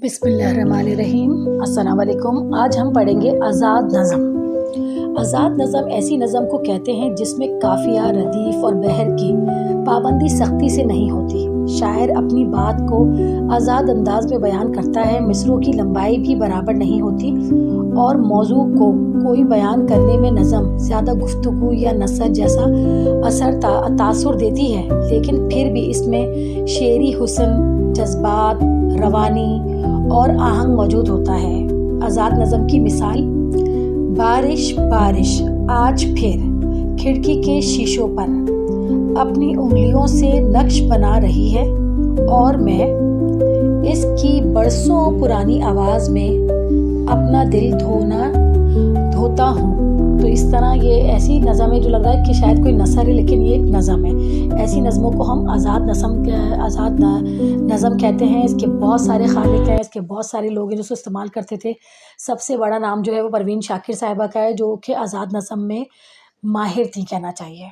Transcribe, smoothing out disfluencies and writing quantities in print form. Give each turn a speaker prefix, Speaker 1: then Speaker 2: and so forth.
Speaker 1: बिस्मिल्लाहिर्रहमानिर्रहीम। अस्सलाम वालेकुम। आज हम पढ़ेंगे आज़ाद नज़म। आज़ाद नज़म ऐसी नज़म को कहते हैं जिसमें काफ़िया, रदीफ़ और बहर की पाबंदी सख्ती से नहीं होती। शायर अपनी बात को आज़ाद अंदाज में बयान करता है। मिसरों की लंबाई भी बराबर नहीं होती और मौजू को कोई बयान करने में नज़म ज़्यादा गुफ्तगू या नसर जैसा तासुर देती है, लेकिन फिर भी इसमें शेरी हुस्न, जज्बात, रवानी और आहंग मौजूद होता है। आज़ाद नज़म की मिसाल: बारिश बारिश आज फिर खिड़की के शीशों पर अपनी उंगलियों से नक्श बना रही है और मैं इसकी बरसों पुरानी आवाज़ में अपना दिल धोता हूँ। तो इस तरह ये ऐसी नज़म है जो लग रहा है कि शायद कोई नसर है, लेकिन ये एक नज़म है। ऐसी नज़मों को हम आज़ाद नज़म कहते हैं। इसके बहुत सारे खालिक हैं, इसके बहुत सारे लोग हैं जो इसको इस्तेमाल करते थे। सबसे बड़ा नाम जो है वो परवीन शाकिर साहिबा का है, जो कि आज़ाद नज़म में माहिर थी कहना चाहिए।